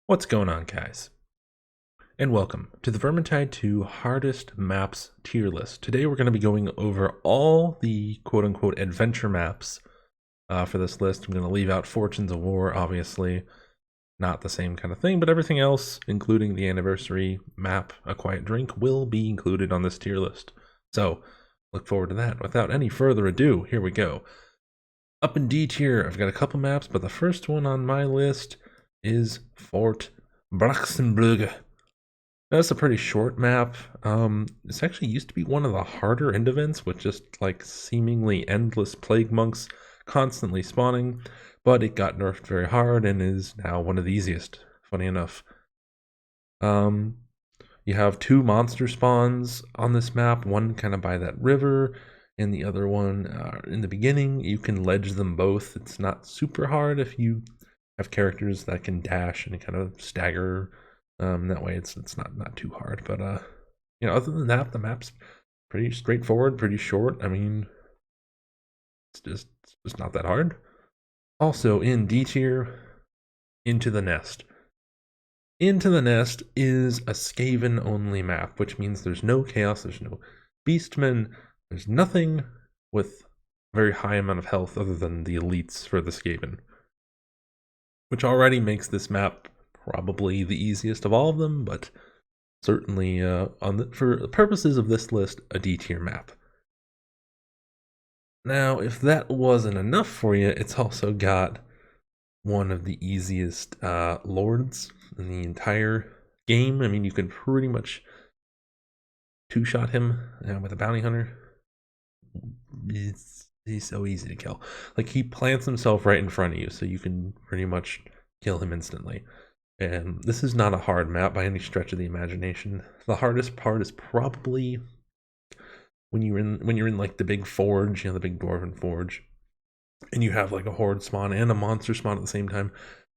What's going on, guys? And welcome to the Vermintide 2 Hardest Maps tier list. Today we're going to be going over all the quote-unquote adventure maps for this list. I'm going to leave out Fortunes of War, obviously. Not the same kind of thing, but everything else, including the anniversary map, A Quiet Drink, will be included on this tier list. So, look forward to that. Without any further ado, here we go. Up in D tier, I've got a couple maps, but the first one on my list is Fort Brachsenbrugge. That's a pretty short map. This actually used to be one of the harder end events with just like seemingly endless plague monks constantly spawning, but it got nerfed very hard and is now one of the easiest, funny enough. You have two monster spawns on this map, one kind of by that river, and the other one in the beginning. You can ledge them both. It's not super hard if you have characters that can dash and kind of stagger. That way it's not too hard. But other than that, the map's pretty straightforward, pretty short. I mean, it's just not that hard. Also in D tier, Into the Nest. Into the Nest is a Skaven only map, which means there's no chaos, there's no beastmen, there's nothing with a very high amount of health other than the elites for the Skaven, which already makes this map probably the easiest of all of them, but certainly for the purposes of this list, a D tier map. Now, if that wasn't enough for you, it's also got one of the easiest lords in the entire game. I mean, you can pretty much two-shot him with a bounty hunter. He's so easy to kill. Like, he plants himself right in front of you, so you can pretty much kill him instantly. And this is not a hard map by any stretch of the imagination. The hardest part is probably when you're in like the big forge, the big dwarven forge, and you have like a horde spawn and a monster spawn at the same time.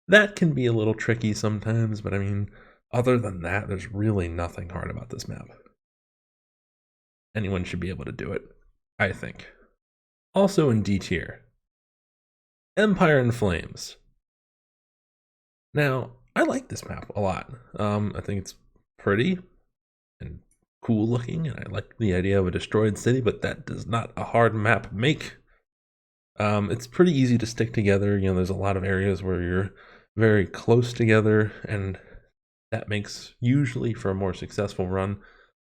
That can be a little tricky sometimes, but I mean, other than that, there's really nothing hard about this map. Anyone should be able to do it, I think. Also in D tier, Empire in Flames. Now, I like this map a lot. I think it's pretty and cool looking, and I like the idea of a destroyed city, but that does not a hard map make. It's pretty easy to stick together. There's a lot of areas where you're very close together, and that makes usually for a more successful run.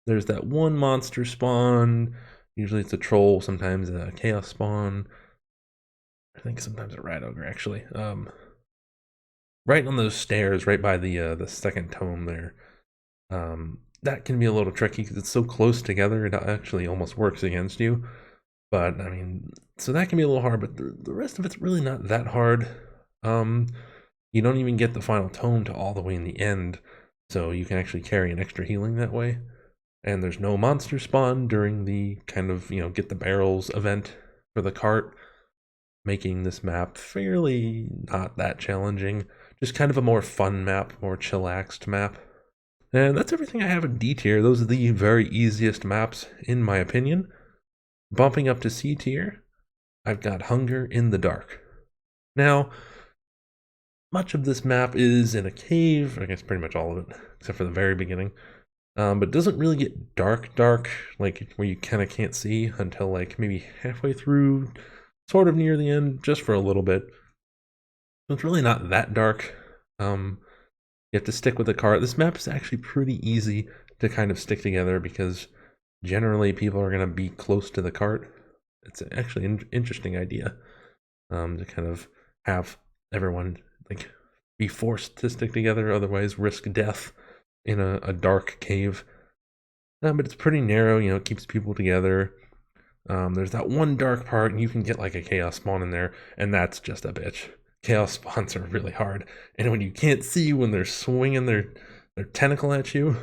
There's that one monster spawn. Usually it's a troll, sometimes a chaos spawn. I think sometimes a rat ogre, actually. Right on those stairs, right by the second tome there. That can be a little tricky because it's so close together, it actually almost works against you. But, I mean, so that can be a little hard, but the rest of it's really not that hard. You don't even get the final tome to all the way in the end, so you can actually carry an extra healing that way. And there's no monster spawn during the kind of, get the barrels event for the cart, making this map fairly not that challenging. Just kind of a more fun map, more chillaxed map. And that's everything I have in D tier. Those are the very easiest maps, in my opinion. Bumping up to C tier, I've got Hunger in the Dark. Now, much of this map is in a cave, I guess pretty much all of it, except for the very beginning. But it doesn't really get dark, like where you kind of can't see until like maybe halfway through, sort of near the end, just for a little bit. So it's really not that dark. You have to stick with the cart. This map is actually pretty easy to kind of stick together because generally people are going to be close to the cart. It's actually an interesting idea to kind of have everyone like be forced to stick together, otherwise risk death in a dark cave. But it's pretty narrow, it keeps people together. There's that one dark part, and you can get like a chaos spawn in there, and that's just a bitch. Chaos spawns are really hard, and when you can't see when they're swinging their tentacle at you, it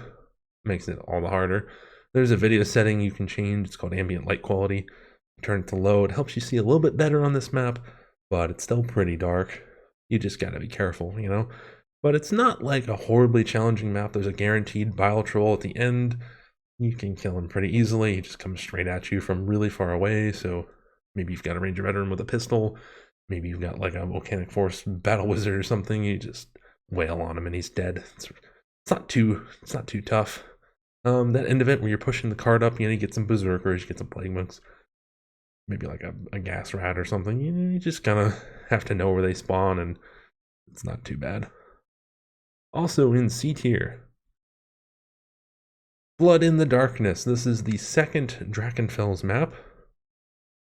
makes it all the harder. There's a video setting you can change. It's called ambient light quality. Turn it to low. It helps you see a little bit better on this map, but it's still pretty dark. You just gotta be careful, But it's not like a horribly challenging map. There's a guaranteed bile troll at the end. You can kill him pretty easily. He just comes straight at you from really far away, so maybe you've got a ranger veteran with a pistol. Maybe you've got like a volcanic force battle wizard or something. You just wail on him and he's dead. It's not too tough. That end event where you're pushing the card up, you get some berserkers, you get some plague monks, maybe like a gas rat or something. You just kind of have to know where they spawn, and it's not too bad. Also in C tier, Blood in the Darkness. This is the second Drakenfels map.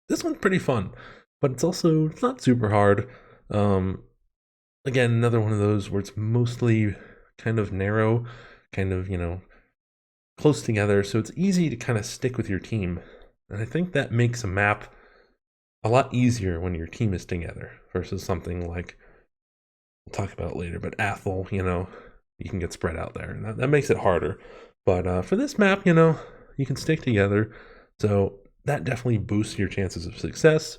This one's pretty fun, but it's not super hard. Again, another one of those where it's mostly kind of narrow, kind of, close together, so it's easy to kind of stick with your team. And I think that makes a map a lot easier when your team is together versus something like, we'll talk about it later, but Athel, you can get spread out there, and that makes it harder. But for this map, you can stick together, so that definitely boosts your chances of success.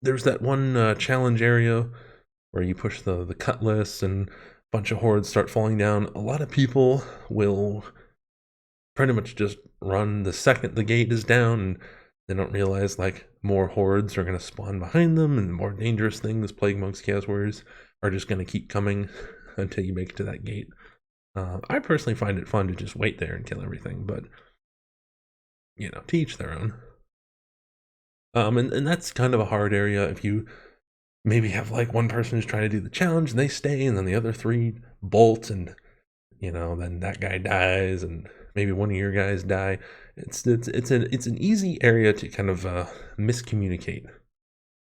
There's that one challenge area where you push the cutlass and a bunch of hordes start falling down. A lot of people will pretty much just run the second the gate is down, and they don't realize like more hordes are going to spawn behind them, and more dangerous things, plague monks, chaos warriors, are just going to keep coming until you make it to that gate. I personally find it fun to just wait there and kill everything, but to each their own. And that's kind of a hard area if you maybe have like one person who's trying to do the challenge and they stay, and then the other three bolt, and then that guy dies, and maybe one of your guys die. It's an easy area to kind of miscommunicate.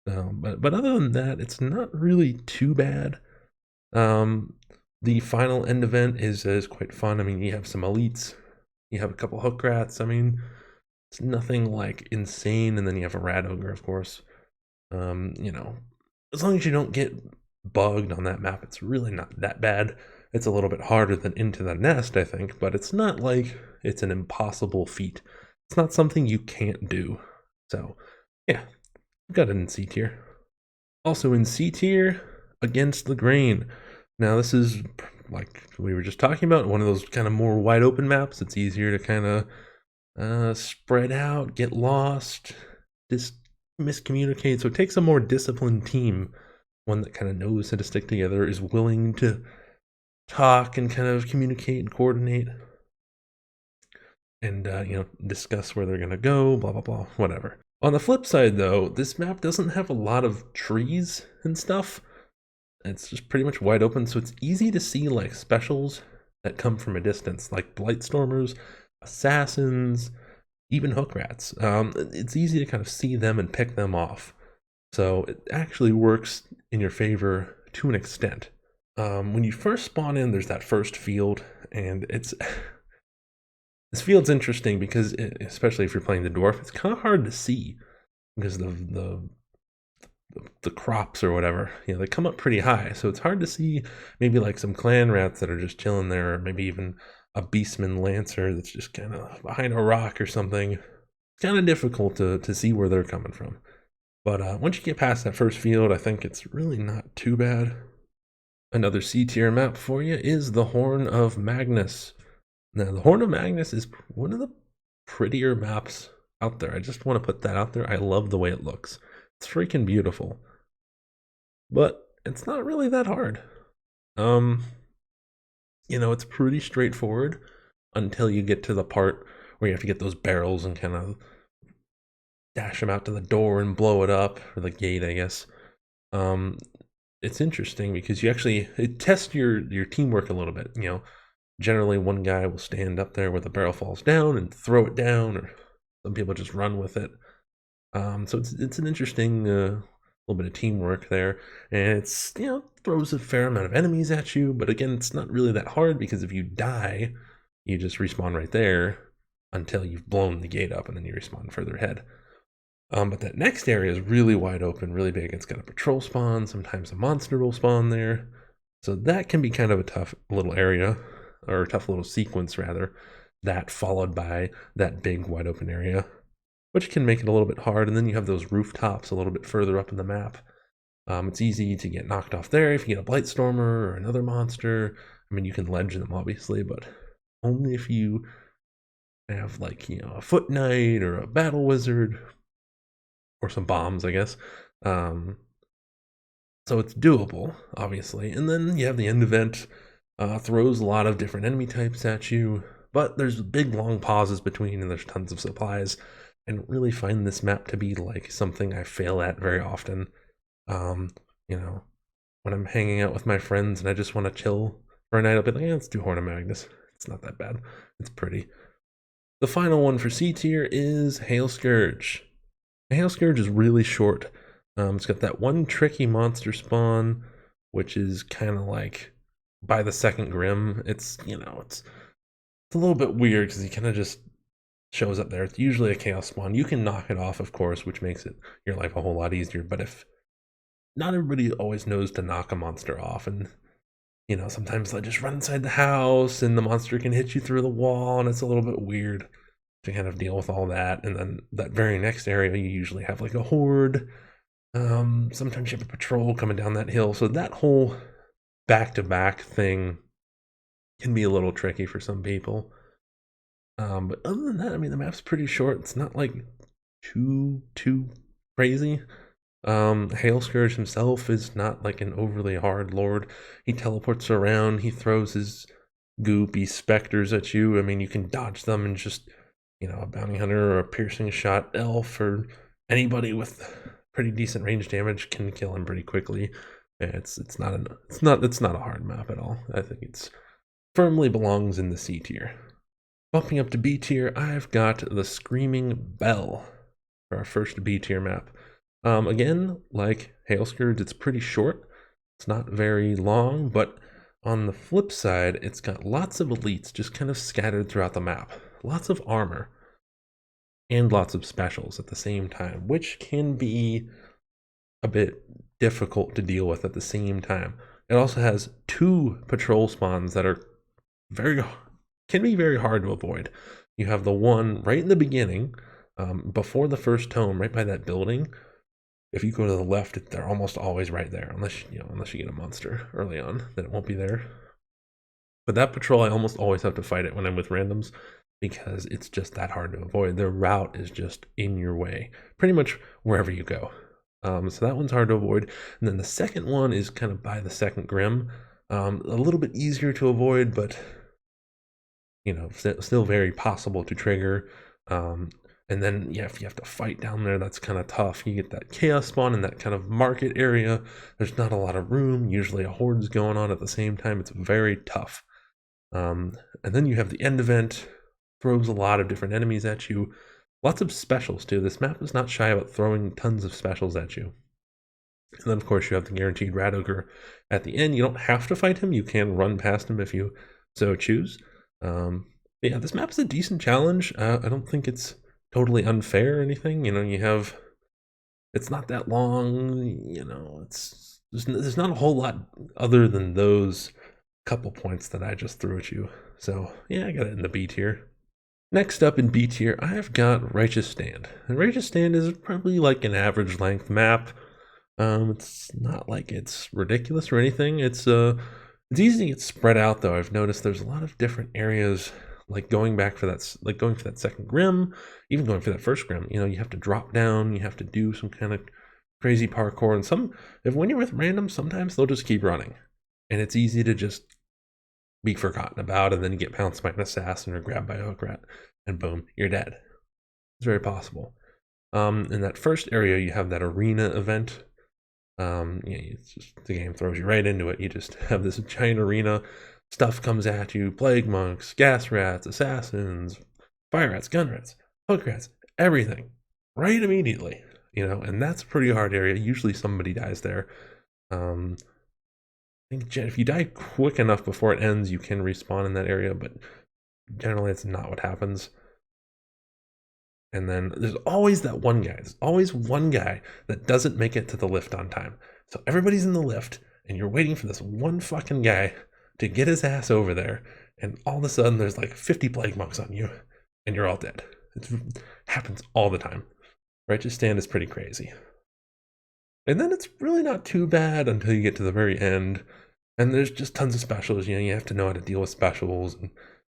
But other than that, it's not really too bad. The final end event is quite fun. I mean, you have some elites, you have a couple hook rats. I mean, it's nothing like insane, and then you have a rat ogre, of course. As long as you don't get bugged on that map, it's really not that bad. It's a little bit harder than Into the Nest, I think, but it's not like it's an impossible feat. It's not something you can't do. So, yeah, got it in C tier. Also in C tier, Against the Grain. Now, this is, like we were just talking about, one of those kind of more wide open maps. It's easier to kind of spread out, get lost, just miscommunicate. So it takes a more disciplined team, one that kind of knows how to stick together, is willing to talk and kind of communicate and coordinate, and discuss where they're gonna go, blah blah blah, whatever. On the flip side, though, this map doesn't have a lot of trees and stuff. It's just pretty much wide open, so it's easy to see like specials that come from a distance, like Blightstormers, assassins, even hook rats. It's easy to kind of see them and pick them off. So it actually works in your favor to an extent. When you first spawn in, there's that first field, and this field's interesting because, especially if you're playing the dwarf, it's kind of hard to see because the crops or whatever, they come up pretty high, so it's hard to see maybe like some clan rats that are just chilling there, or maybe even a beastman lancer that's just kind of behind a rock or something. It's kind of difficult to see where they're coming from. But once you get past that first field, I think it's really not too bad. Another C tier map for you is the Horn of Magnus. Now, the Horn of Magnus is one of the prettier maps out there. I just want to put that out there. I love the way it looks. It's freaking beautiful. But it's not really that hard. It's pretty straightforward until you get to the part where you have to get those barrels and kind of dash them out to the door and blow it up, or the gate, I guess. It's interesting because it tests your teamwork a little bit. Generally one guy will stand up there where the barrel falls down and throw it down, or some people just run with it. So it's an interesting little bit of teamwork there, and it's throws a fair amount of enemies at you. But again, it's not really that hard because if you die, you just respawn right there until you've blown the gate up, and then you respawn further ahead. But that next area is really wide open, really big. It's got a patrol spawn. Sometimes a monster will spawn there. So that can be kind of a tough little area, or a tough little sequence, rather. That followed by that big wide open area, which can make it a little bit hard. And then you have those rooftops a little bit further up in the map. It's easy to get knocked off there if you get a Blightstormer or another monster. I mean, you can ledge them, obviously, but only if you have, like, a Foot Knight or a Battle Wizard, or some bombs, I guess. So So it's doable, obviously. And then you have the end event, throws a lot of different enemy types at you, but there's big long pauses between and there's tons of supplies. And really find this map to be like something I fail at very often. Um, you know, when I'm hanging out with my friends and I just want to chill for a night, I'll be like, yeah, let's do Horn of Magnus. It's not that bad. It's pretty. The final one for C tier is Hail Scourge. Hail Scourge is really short. It's got that one tricky monster spawn, which is kind of like by the second Grim. It's it's a little bit weird because he kind of just shows up there. It's usually a chaos spawn. You can knock it off, of course, which makes it your life a whole lot easier. But if not everybody always knows to knock a monster off, and sometimes they just run inside the house and the monster can hit you through the wall, and it's a little bit weird to kind of deal with all that. And then that very next area, you usually have like a horde. Sometimes you have a patrol coming down that hill. So that whole back-to-back thing can be a little tricky for some people. But other than that, I mean, the map's pretty short. It's not like too crazy. Hail Scourge himself is not like an overly hard lord. He teleports around, he throws his goopy specters at you. I mean, you can dodge them and just, a bounty hunter or a piercing shot elf or anybody with pretty decent range damage can kill him pretty quickly. It's not a hard map at all. I think it's firmly belongs in the C tier. Bumping up to B tier, I've got the Screaming Bell for our first B tier map. Again, like Hail Scourge, it's pretty short. It's not very long, but on the flip side, it's got lots of elites just kind of scattered throughout the map. Lots of armor and lots of specials at the same time, which can be a bit difficult to deal with at the same time. It also has 2 patrol spawns that can be very hard to avoid. You have the one right in the beginning, before the first tome, right by that building. If you go to the left, they're almost always right there, unless you get a monster early on, then it won't be there. But that patrol, I almost always have to fight it when I'm with randoms because it's just that hard to avoid. Their route is just in your way, pretty much wherever you go. So that one's hard to avoid. And then the second one is kind of by the second Grim. A little bit easier to avoid, but still very possible to trigger. And then, yeah, if you have to fight down there, that's kind of tough. You get that chaos spawn in that kind of market area. There's not a lot of room. Usually a horde's going on at the same time. It's very tough. And then you have the end event. Throws a lot of different enemies at you. Lots of specials, too. This map is not shy about throwing tons of specials at you. And then, of course, you have the guaranteed Rat Ogre at the end. You don't have to fight him. You can run past him if you so choose. Yeah, this map's a decent challenge. I don't think it's totally unfair or anything. It's not that long. There's not a whole lot other than those couple points that I just threw at you. So yeah, I got it in the B tier. Next up in B tier, I've got Righteous Stand. And Righteous Stand is probably like an average length map. It's not like it's ridiculous or anything. It's easy to get spread out though. I've noticed there's a lot of different areas, like going for that second Grim, even going for that first Grim. You have to drop down, you have to do some kind of crazy parkour, and when you're with randoms, sometimes they'll just keep running. And it's easy to just be forgotten about, and then you get pounced by an assassin or grabbed by a hook rat, and boom, you're dead. It's very possible. In that first area, you have that arena event. It's just, the game throws you right into it. You just have this giant arena. Stuff comes at you: plague monks, gas rats, assassins, fire rats, gun rats, hook rats, everything, right immediately. And that's a pretty hard area. Usually somebody dies there. I think if you die quick enough before it ends, you can respawn in that area, but generally it's not what happens. And then there's always that one guy. There's always one guy that doesn't make it to the lift on time. So everybody's in the lift, and you're waiting for this one fucking guy to get his ass over there, and all of a sudden there's like 50 plague monks on you, and you're all dead. It happens all the time. Righteous Stand is pretty crazy. And then it's really not too bad until you get to the very end, and there's just tons of specials. You have to know how to deal with specials and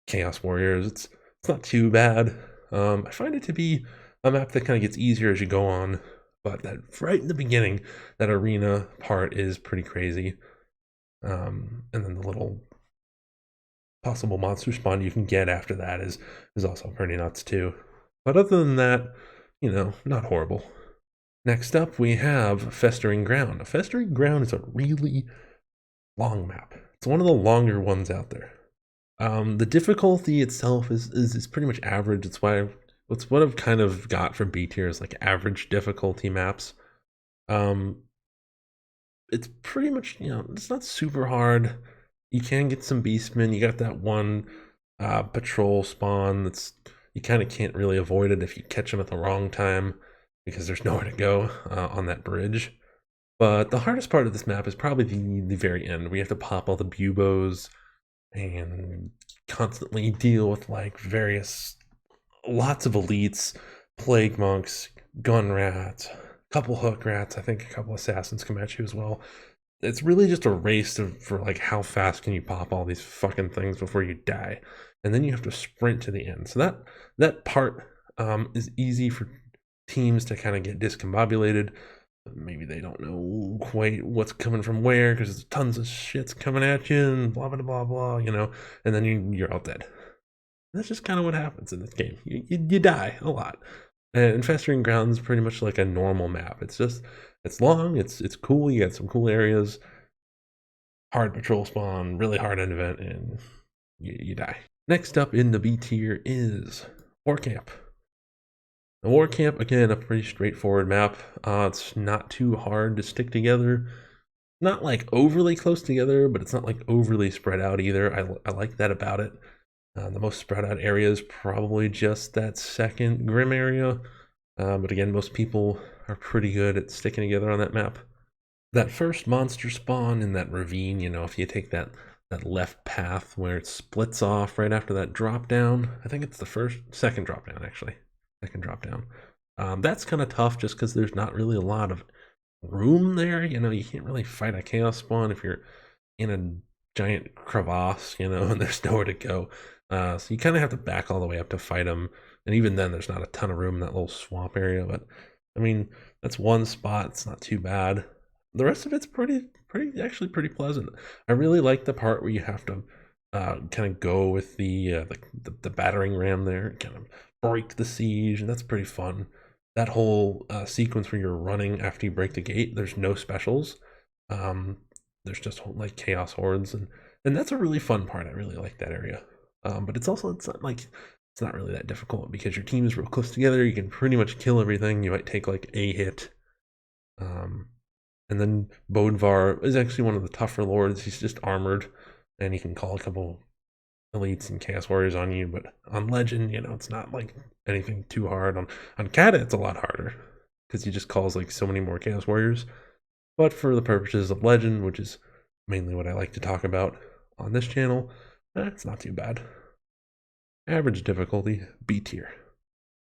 Chaos Warriors. It's not too bad. I find it to be a map that kind of gets easier as you go on. But that right in the beginning, that arena part is pretty crazy. And then the little possible monster spawn you can get after that is also pretty nuts too. But other than that, not horrible. Next up, we have Festering Ground. Festering Ground is a really long map. It's one of the longer ones out there. The difficulty itself is pretty much average. It's what I've kind of got from B tier is like average difficulty maps. It's pretty much, it's not super hard. You can get some beastmen. You got that one patrol spawn that's you kind of can't really avoid it if you catch them at the wrong time because there's nowhere to go on that bridge. But the hardest part of this map is probably the very end. We have to pop all the buboes and constantly deal with like lots of elites, plague monks, gun rats, a couple hook rats. I think a couple assassins come at you as well. It's really just a race for like how fast can you pop all these fucking things before you die, and then you have to sprint to the end. So that part is easy for teams to kind of get discombobulated. Maybe they don't know quite what's coming from where because there's tons of shit's coming at you and blah blah blah blah, and then you're all dead. That's just kind of what happens in this game. You die a lot. And Festering Grounds is pretty much like a normal map. It's long, it's cool, you got some cool areas, hard patrol spawn, really hard end event, and you die. Next up in the B tier is War Camp. The War Camp, again, a pretty straightforward map. It's not too hard to stick together. Not like overly close together, but it's not like overly spread out either. I like that about it. The most spread out area is probably just that second Grim area. But again, most people are pretty good at sticking together on that map. That first monster spawn in that ravine, if you take that left path where it splits off right after that drop down, I think it's the second drop down actually. Second drop down. That's kind of tough just because there's not really a lot of room there. You can't really fight a chaos spawn if you're in a giant crevasse, and there's nowhere to go. So you kind of have to back all the way up to fight them. And even then, there's not a ton of room in that little swamp area. But, I mean, that's one spot. It's not too bad. The rest of it's actually pretty pleasant. I really like the part where you have to kind of go with the battering ram there, kind of break the siege, and that's pretty fun. That whole sequence where you're running after you break the gate, there's no specials. There's just like chaos hordes, and that's a really fun part. I really like that area. But it's not really that difficult because your team is real close together. You can pretty much kill everything. You might take like a hit. And then Bodvar is actually one of the tougher lords. He's just armored, and he can call a couple elites and chaos warriors on you. But on Legend, it's not like anything too hard. On Kata, it's a lot harder because he just calls like so many more chaos warriors. But for the purposes of Legend, which is mainly what I like to talk about on this channel, it's not too bad. Average difficulty, B tier.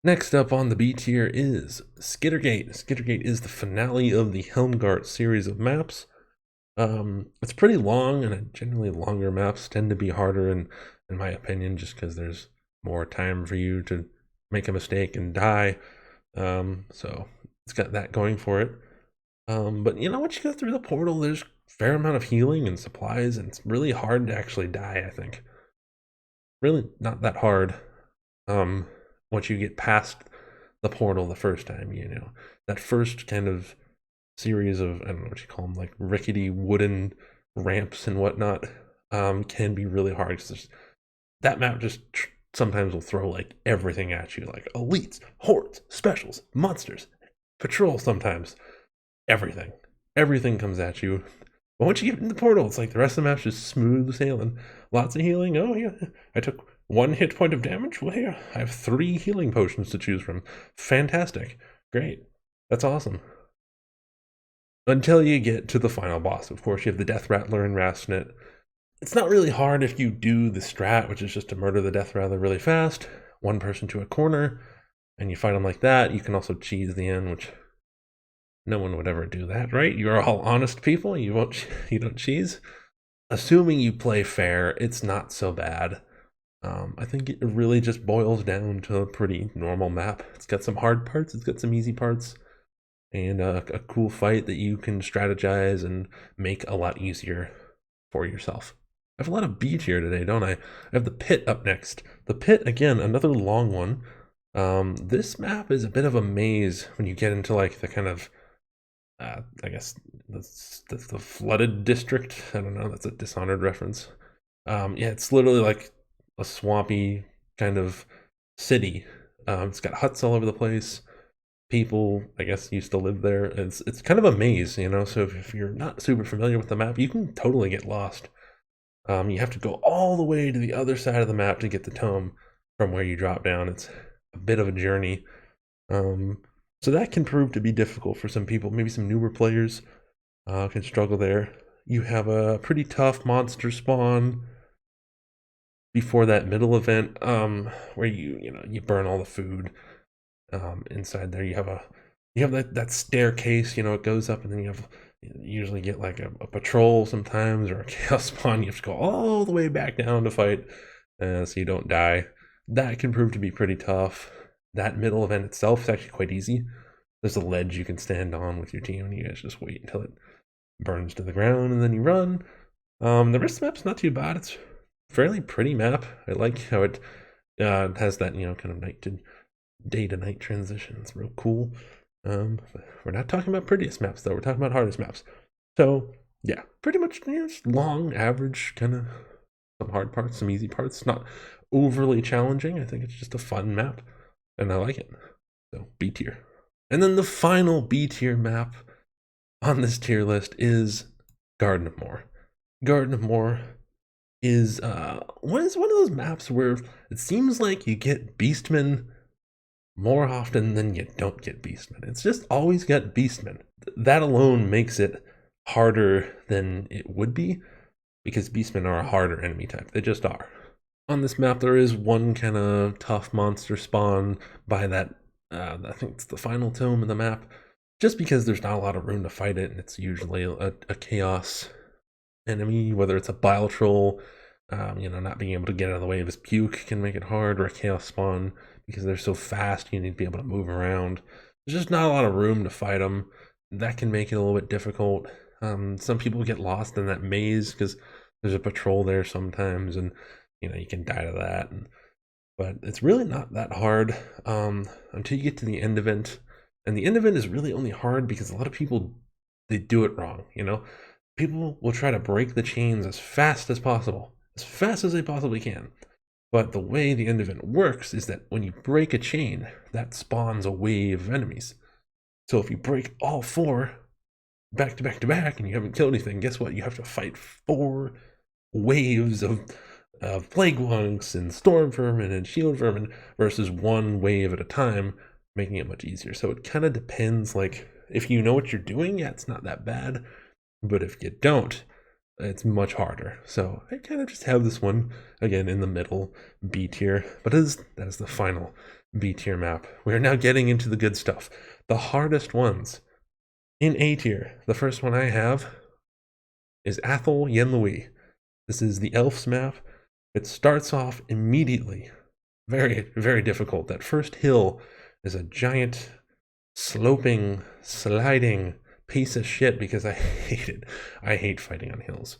Next up on the B tier is Skittergate. Skittergate is the finale of the Helmgart series of maps. It's pretty long, and generally longer maps tend to be harder in my opinion, just because there's more time for you to make a mistake and die. So it's got that going for it. But once you go through the portal, there's a fair amount of healing and supplies, and it's really hard to actually die, I think. Really not that hard. Once you get past the portal the first time, that first kind of series of, I don't know what you call them, like rickety wooden ramps and whatnot, can be really hard because that map just sometimes will throw like everything at you, like elites, hordes, specials, monsters, patrol sometimes. Everything comes at you. But once you get in the portal, it's like the rest of the map's just smooth sailing. Lots of healing. Oh yeah, I took 1 hit point of damage. Well, here I have 3 healing potions to choose from. Fantastic, great, that's awesome. Until you get to the final boss. Of course, you have the Death Rattler and Rastnet. It's not really hard if you do the strat, which is just to murder the Death Rattler really fast, 1 person to a corner, and you fight them like that. You can also cheese the end, which no one would ever do that, right? You're all honest people. You don't cheese. Assuming you play fair, it's not so bad. I think it really just boils down to a pretty normal map. It's got some hard parts. It's got some easy parts. and a cool fight that you can strategize and make a lot easier for yourself. I have a lot of B tier today, don't I? I have the pit up next. The pit, again, another long one. This map is a bit of a maze when you get into like the kind of, I guess that's the flooded district. I don't know. That's a Dishonored reference. Yeah, it's literally like a swampy kind of city. It's got huts all over the place. People, I guess, used to live there. It's kind of a maze, you know. So if you're not super familiar with the map, you can totally get lost. You have to go all the way to the other side of the map to get the tome from where you drop down. It's a bit of a journey. Um, so that can prove to be difficult for some people. Maybe some newer players can struggle there. You have a pretty tough monster spawn before that middle event, where you burn all the food inside there. You have that staircase, it goes up, and then you usually get like a patrol sometimes, or a chaos spawn. You have to go all the way back down to fight, so you don't die. That can prove to be pretty tough. That middle event itself is actually quite easy. There's a ledge you can stand on with your team, and you guys just wait until it burns to the ground, and then you run. The rest of the map's not too bad. It's a fairly pretty map. I like how it has that kind of night to day to night transition. It's real cool. We're not talking about prettiest maps though. We're talking about hardest maps. So yeah, pretty much just long, average, kind of some hard parts, some easy parts. Not overly challenging. I think it's just a fun map, and I like it. So B tier. And then the final B tier map on this tier list is Garden of Moor. Garden of Moor is one of those maps where it seems like you get Beastmen more often than you don't get Beastmen. It's just always got Beastmen. That alone makes it harder than it would be, because Beastmen are a harder enemy type. They just are. On this map, there is one kind of tough monster spawn by that, I think it's the final tome of the map, just because there's not a lot of room to fight it, and it's usually a chaos enemy, whether it's a bile troll, not being able to get out of the way of his puke can make it hard, or a chaos spawn, because they're so fast, you need to be able to move around. There's just not a lot of room to fight them. That can make it a little bit difficult. Some people get lost in that maze because there's a patrol there sometimes, and you can die to that. But it's really not that hard until you get to the end event. And the end event is really only hard because a lot of people, they do it wrong. People will try to break the chains as fast as possible, as fast as they possibly can. But the way the end event works is that when you break a chain, that spawns a wave of enemies. So if you break all 4 back to back to back and you haven't killed anything, guess what? You have to fight 4 waves of plague monks and storm vermin and shield vermin versus 1 wave at a time, making it much easier. So it kind of depends. Like, if you know what you're doing, yeah, it's not that bad. But if you don't, it's much harder. So I kind of just have this one again in the middle, B tier. But that is the final B tier map. We are now getting into the good stuff, the hardest ones. In A tier, the first one I have is Athol Yenlui. This is the Elves map. It starts off immediately very, very difficult. That first hill is a giant, sloping, sliding piece of shit because I hate it. I hate fighting on hills.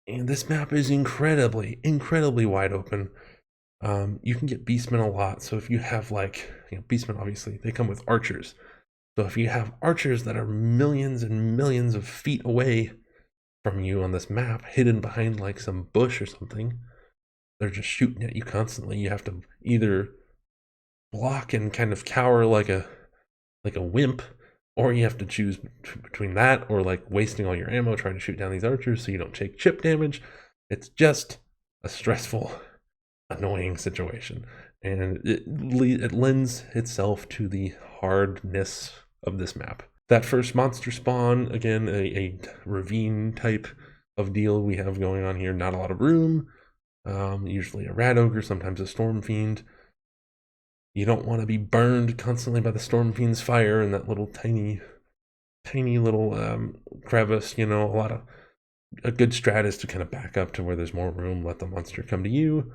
And this map is incredibly, incredibly wide open. You can get Beastmen a lot. So if you have Beastmen, obviously, they come with archers. So if you have archers that are millions and millions of feet away from you on this map, hidden behind like some bush or something, they're just shooting at you constantly. You have to either block and kind of cower like a wimp, or you have to choose between that or like wasting all your ammo trying to shoot down these archers so you don't take chip damage. It's just a stressful, annoying situation, and it lends itself to the hardness of this map. That first monster spawn, again, a ravine type of deal we have going on here. Not a lot of room. Usually a rat ogre, sometimes a storm fiend. You don't want to be burned constantly by the storm fiend's fire in that little tiny little crevice. A good strat is to kind of back up to where there's more room, let the monster come to you,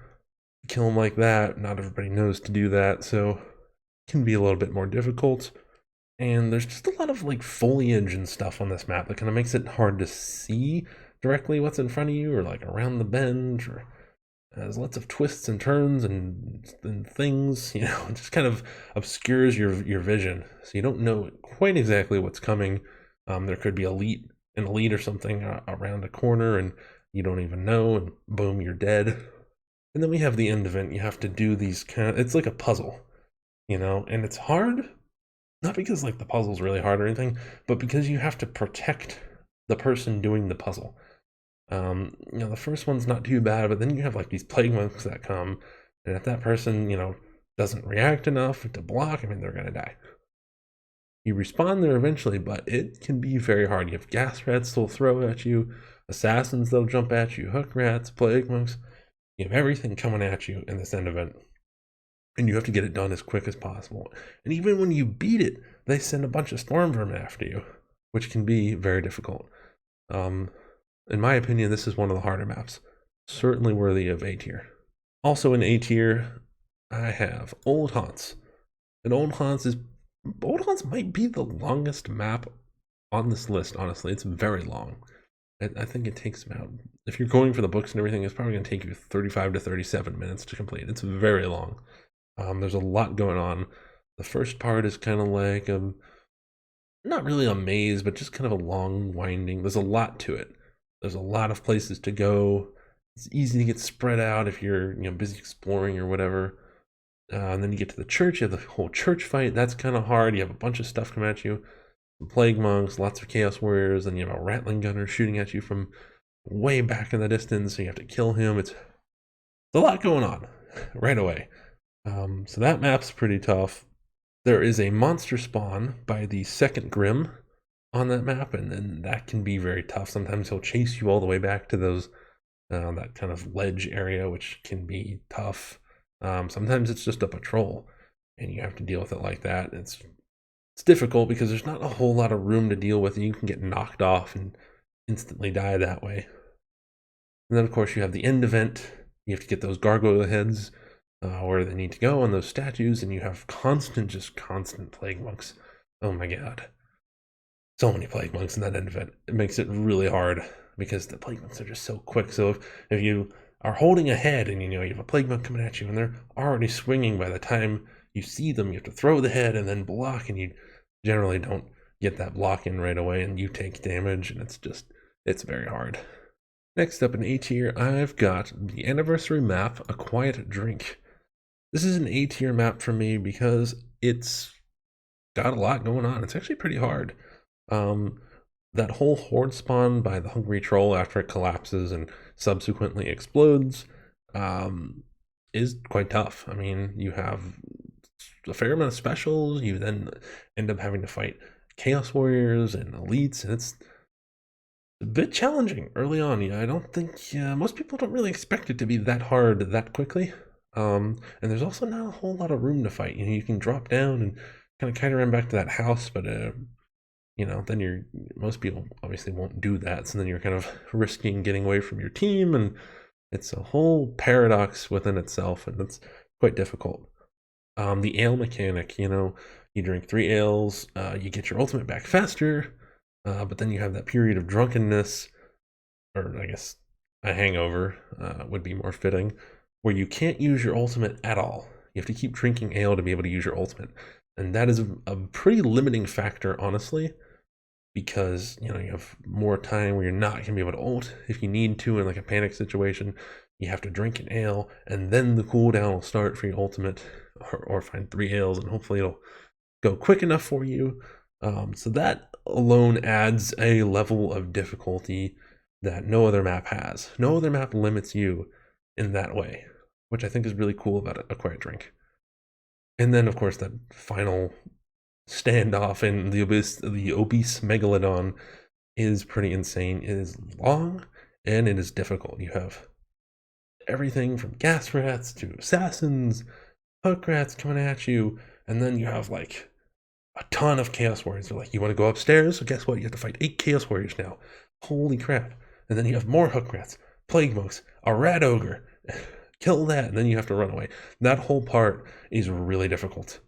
kill him like that. Not everybody knows to do that, so it can be a little bit more difficult. And there's just a lot of like foliage and stuff on this map that kind of makes it hard to see directly what's in front of you or like around the bend, or there's lots of twists and turns and things, it just kind of obscures your vision. So you don't know quite exactly what's coming. There could be an elite or something around a corner and you don't even know, and boom, you're dead. And then we have the end event. You have to do these it's like a puzzle, and it's hard, not because like the puzzle's really hard or anything, but because you have to protect the person doing the puzzle. The first one's not too bad, but then you have like these plague monks that come, and if that person, doesn't react enough to block, I mean, they're gonna die. You respawn there eventually, but it can be very hard. You have gas rats they'll throw at you, assassins they'll jump at you, hook rats, plague monks. You have everything coming at you in this end event, and you have to get it done as quick as possible. And even when you beat it, they send a bunch of storm vermin after you, which can be very difficult. In my opinion, this is one of the harder maps. Certainly worthy of A tier. Also in A tier, I have Old Haunts. And Old Haunts might be the longest map on this list, honestly. It's very long. I think it takes about, if you're going for the books and everything, it's probably going to take you 35 to 37 minutes to complete. It's very long. There's a lot going on. The first part is kind of like, not really a maze, but just kind of a long winding. There's a lot to it. There's a lot of places to go. It's easy to get spread out if you're busy exploring or whatever. And then you get to the church. You have the whole church fight. That's kind of hard. You have a bunch of stuff come at you. Some plague monks, lots of chaos warriors, and you have a rattling gunner shooting at you from way back in the distance. So you have to kill him. It's a lot going on right away. So that map's pretty tough. There is a monster spawn by the second Grim on that map, and then that can be very tough. Sometimes he'll chase you all the way back to those that kind of ledge area, which can be tough. Sometimes it's just a patrol, and you have to deal with it like that. It's difficult because there's not a whole lot of room to deal with, and you can get knocked off and instantly die that way. And then, of course, you have the end event. You have to get those gargoyle heads where they need to go on those statues, and you have constant plague monks. Oh my god. So many plague monks in that end event. It makes it really hard because the plague monks are just so quick. So if you are holding a head and you have a plague monk coming at you and they're already swinging by the time you see them, you have to throw the head and then block, and you generally don't get that block in right away and you take damage, and it's very hard. Next up in A tier, I've got the anniversary map, A Quiet Drink. This is an A tier map for me because it's got a lot going on. It's actually pretty hard. That whole horde spawn by the hungry troll after it collapses and subsequently explodes is quite tough. I mean, you have a fair amount of specials. You then end up having to fight chaos warriors and elites, and it's a bit challenging early on. I don't think most people don't really expect it to be that hard that quickly. And there's also not a whole lot of room to fight. You can drop down and kind of kite around back to that house, but then most people obviously won't do that. So then you're kind of risking getting away from your team, and it's a whole paradox within itself, and it's quite difficult. The ale mechanic, you drink 3 ales, you get your ultimate back faster, but then you have that period of drunkenness, or I guess a hangover would be more fitting, where you can't use your ultimate at all. You have to keep drinking ale to be able to use your ultimate. And that is a pretty limiting factor, honestly, because you have more time where you're not going to be able to ult if you need to in like a panic situation. You have to drink an ale, and then the cooldown will start for your ultimate, or find 3 ales, and hopefully it'll go quick enough for you. So that alone adds a level of difficulty that no other map has. No other map limits you in that way, which I think is really cool about A Quiet Drink. And then, of course, that final standoff in the obese megalodon is pretty insane. It is long and it is difficult. You have everything from gas rats to assassins, hook rats coming at you, and then you have like a ton of chaos warriors. They're like, you want to go upstairs? So guess what? You have to fight 8 chaos warriors now. Holy crap. And then you have more hook rats, plague monks, a rat ogre. Kill that, and then you have to run away. That whole part is really difficult.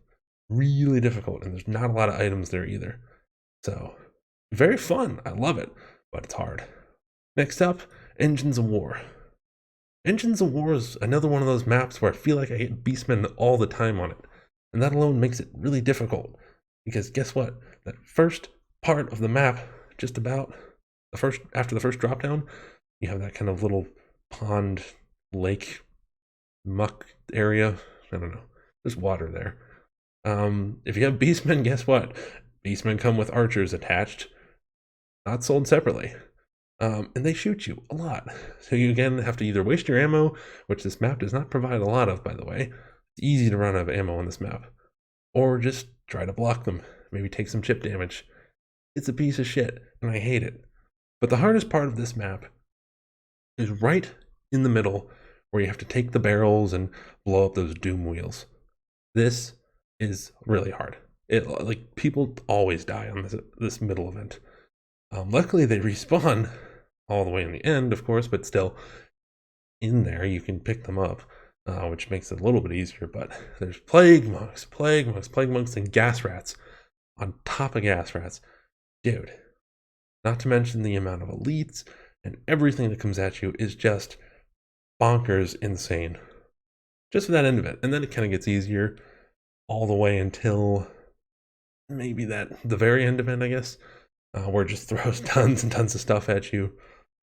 really difficult, and there's not a lot of items there either. So, very fun. I love it, but it's hard. Next up, Engines of War. Engines of War is another one of those maps where I feel like I get beastmen all the time on it. And that alone makes it really difficult. Because guess what? That first part of the map, just about after the first drop down, you have that kind of little pond, lake, muck area. I don't know. There's water there. If you have beastmen, guess what? Beastmen come with archers attached, not sold separately. And they shoot you a lot. So you again have to either waste your ammo, which this map does not provide a lot of, by the way. It's easy to run out of ammo on this map. Or just try to block them. Maybe take some chip damage. It's a piece of shit, and I hate it. But the hardest part of this map is right in the middle, where you have to take the barrels and blow up those doom wheels. This is really hard. Like people always die on this middle event. Luckily, they respawn all the way in the end, of course, but still, in there you can pick them up, which makes it a little bit easier. But there's plague monks, and gas rats on top of gas rats, dude. Not to mention the amount of elites and everything that comes at you is just bonkers insane. Just for that end of it, and then it kind of gets easier all the way until maybe the very end of it, I guess. Where it just throws tons and tons of stuff at you.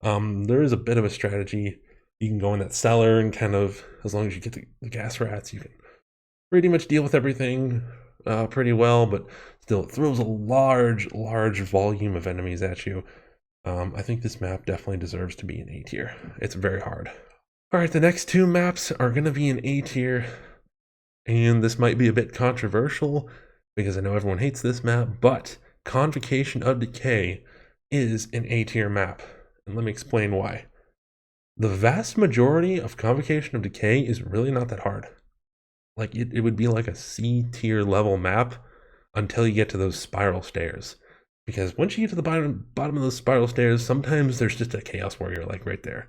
There is a bit of a strategy. You can go in that cellar and kind of, as long as you get the gas rats, you can pretty much deal with everything pretty well, but still it throws a large volume of enemies at you. I think this map definitely deserves to be an A tier. It's very hard. Alright, the next two maps are going to be an A tier, and this might be a bit controversial because I know everyone hates this map, but Convocation of Decay is an A tier map, and let me explain why. The vast majority of Convocation of Decay is really not that hard. Like, it would be like a C tier level map until you get to those spiral stairs. Because once you get to the bottom of those spiral stairs, sometimes there's just a Chaos Warrior, like, right there.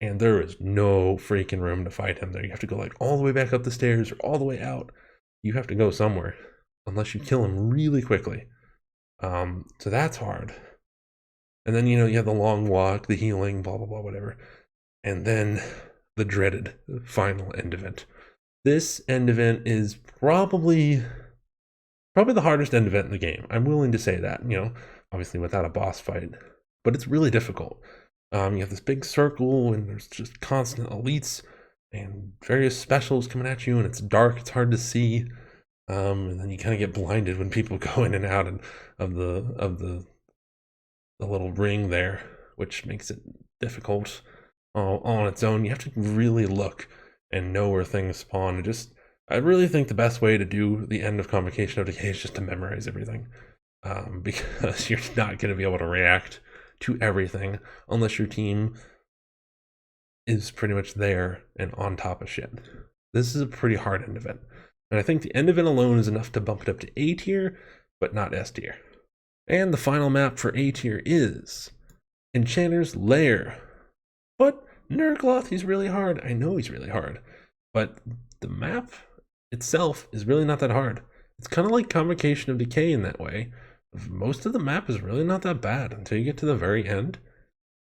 And there is no freaking room to fight him there. You have to go, like, all the way back up the stairs or all the way out. You have to go somewhere, unless you kill him really quickly. So that's hard. And then, you have the long walk, the healing, blah, blah, blah, whatever. And then the dreaded final end event. This end event is probably the hardest end event in the game. I'm willing to say that, obviously without a boss fight. But it's really difficult. You have this big circle, and there's just constant elites and various specials coming at you, and it's dark, it's hard to see. And then you kind of get blinded when people go in and out of the little ring there, which makes it difficult on its own. You have to really look and know where things spawn. I really think the best way to do the end of Convocation of Decay is just to memorize everything, because you're not going to be able to react to everything unless your team is pretty much there and on top of shit. This is a pretty hard end event. And I think the end event alone is enough to bump it up to A tier, but not S tier. And the final map for A tier is Enchanter's Lair. But Nurgloth, he's really hard. I know he's really hard. But the map itself is really not that hard. It's kind of like Convocation of Decay in that way. Most of the map is really not that bad until you get to the very end.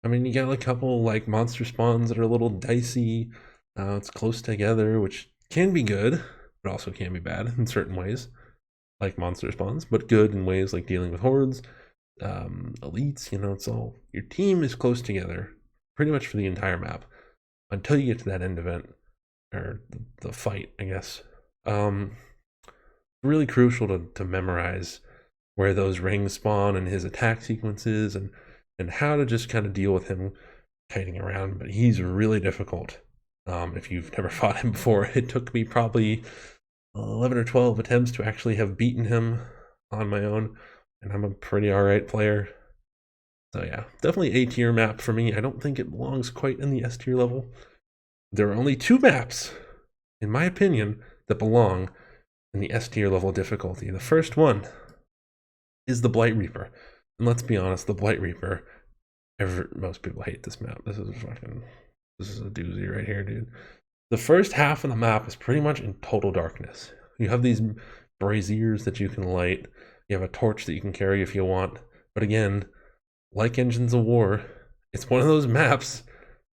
I mean, you got a couple like monster spawns that are a little dicey. It's close together, which can be good, but also can be bad in certain ways, like monster spawns, but good in ways like dealing with hordes, elites. It's all, your team is close together pretty much for the entire map until you get to that end event, or the fight, I guess. Really crucial to memorize where those rings spawn and his attack sequences, and how to just kind of deal with him kiting around. But he's really difficult. If you've never fought him before, it took me probably 11 or 12 attempts to actually have beaten him on my own, and I'm a pretty alright player. So yeah, definitely A tier map for me. I don't think it belongs quite in the S tier level. There are only two maps, in my opinion, that belong in the S tier level difficulty. The first one is the Blight Reaper. And let's be honest, the Blight Reaper, most people hate this map. This is a doozy right here, dude. The first half of the map is pretty much in total darkness. You have these braziers that you can light. You have a torch that you can carry if you want. But again, like Engines of War, it's one of those maps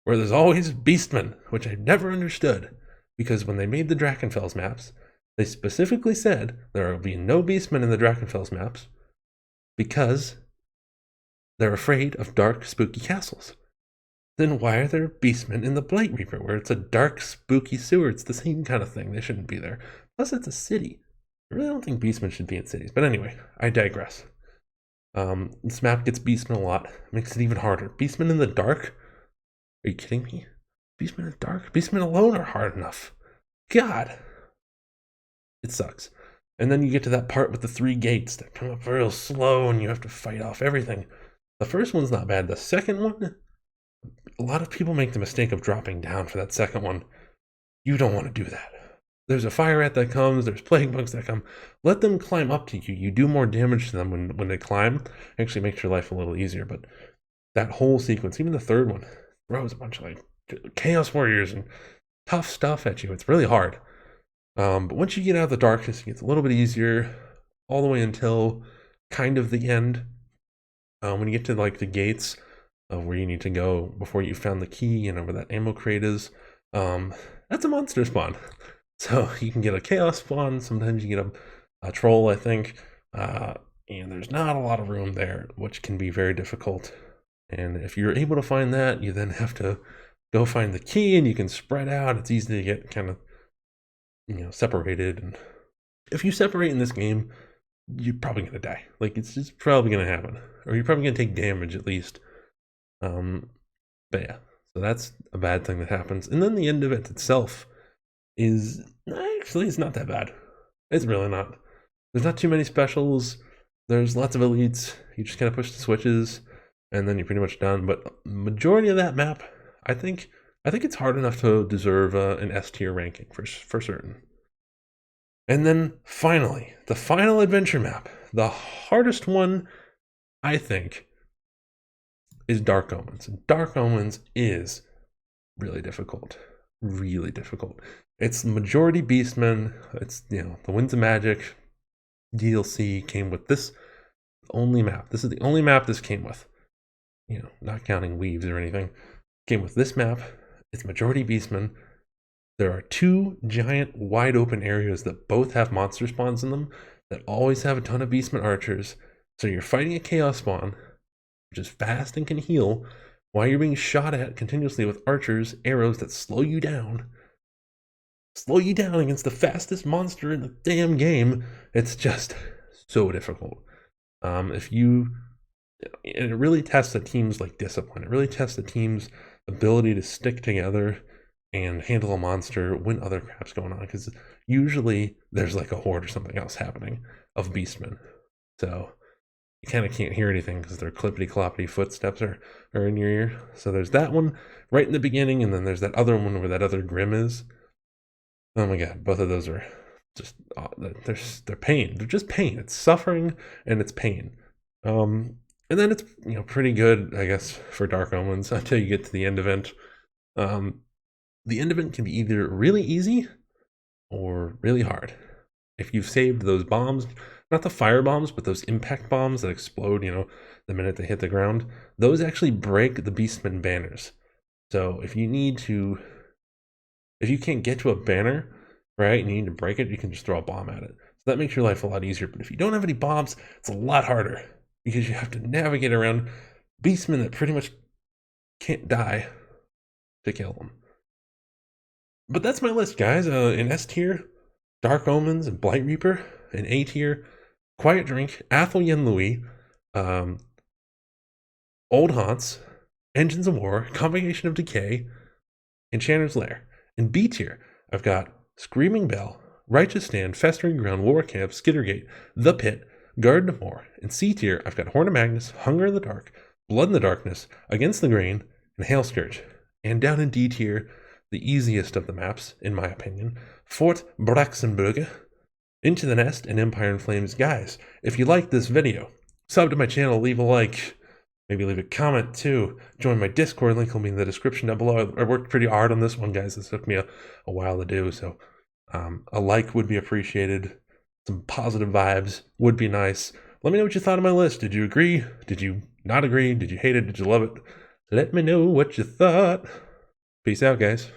where there's always beastmen, which I never understood. Because when they made the Drachenfels maps, they specifically said there will be no beastmen in the Drachenfels maps because they're afraid of dark, spooky castles. Then why are there beastmen in the Blight Reaper, where it's a dark, spooky sewer? It's the same kind of thing. They shouldn't be there. Plus, it's a city. I really don't think beastmen should be in cities. But anyway, I digress. This map gets beastmen a lot. Makes it even harder. Beastmen in the dark? Are you kidding me? Beastmen in the dark? Beastmen alone are hard enough. God. It sucks. And then you get to that part with the 3 gates that come up real slow and you have to fight off everything. The first one's not bad. The second one, a lot of people make the mistake of dropping down for that second one. You don't want to do that. There's a fire rat that comes, there's plague bugs that come. Let them climb up to you. You do more damage to them when they climb. Actually makes your life a little easier, but that whole sequence, even the third one, throws a bunch of like chaos warriors and tough stuff at you. It's really hard. But once you get out of the darkness, it gets a little bit easier, all the way until kind of the end. When you get to like the gates of where you need to go before you found the key and where that ammo crate is, that's a monster spawn. So you can get a chaos spawn, sometimes you get a troll, I think, and there's not a lot of room there, which can be very difficult. And if you're able to find that, you then have to go find the key and you can spread out. It's easy to get kind of, separated. And if you separate in this game, you're probably going to die. Like, it's just probably going to happen. Or you're probably going to take damage at least. But yeah, so that's a bad thing that happens. And then the end of it itself is, actually, it's not that bad. It's really not. There's not too many specials. There's lots of elites. You just kind of push the switches, and then you're pretty much done. But majority of that map, I think it's hard enough to deserve an S tier ranking for certain. And then finally, the final adventure map, the hardest one, I think, is Dark Omens. And Dark Omens is really difficult. Really difficult. It's majority beastmen. It's, the Winds of Magic DLC came with this only map. This is the only map this came with. Not counting weaves or anything. Came with this map. It's majority beastmen. There are 2 giant wide open areas that both have monster spawns in them that always have a ton of beastmen archers. So you're fighting a chaos spawn, which is fast and can heal, while you're being shot at continuously with archers, arrows that slow you down. Slow you down against the fastest monster in the damn game. It's just so difficult. It really tests a team's like discipline. It really tests a team's ability to stick together and handle a monster when other crap's going on, because usually there's like a horde or something else happening of beastmen. So you kind of can't hear anything because their clippity-cloppity footsteps are in your ear. So there's that one right in the beginning, and then there's that other one where that other Grim is. Oh my god, both of those are just, they're pain. They're just pain. It's suffering and it's pain. And then it's, pretty good, I guess, for Dark Omens until you get to the end event. The end event can be either really easy or really hard. If you've saved those bombs, not the fire bombs, but those impact bombs that explode, the minute they hit the ground, those actually break the Beastman banners. So if you can't get to a banner, right, and you need to break it, you can just throw a bomb at it. So that makes your life a lot easier. But if you don't have any bombs, it's a lot harder because you have to navigate around beastmen that pretty much can't die to kill them. But that's my list, guys. In S tier, Dark Omens and Blight Reaper. In A tier, Quiet Drink, Athel Yen Louis, Old Haunts, Engines of War, Convocation of Decay, Enchanter's Lair. In B tier, I've got Screaming Bell, Righteous Stand, Festering Ground, War Camp, Skittergate, The Pit, Garden of War. In C tier, I've got Horn of Magnus, Hunger in the Dark, Blood in the Darkness, Against the Grain, and Hail Scourge. And down in D tier, the easiest of the maps, in my opinion, Fort Braxenberg, Into the Nest, and Empire in Flames. Guys, if you like this video, sub to my channel, leave a like, maybe leave a comment too. Join my Discord, link will be in the description down below. I worked pretty hard on this one, guys. This took me a while to do, so a like would be appreciated. some positive vibes would be nice. Let me know what you thought of my list. Did you agree? Did you not agree? Did you hate it? Did you love it? Let me know what you thought. Peace out, guys.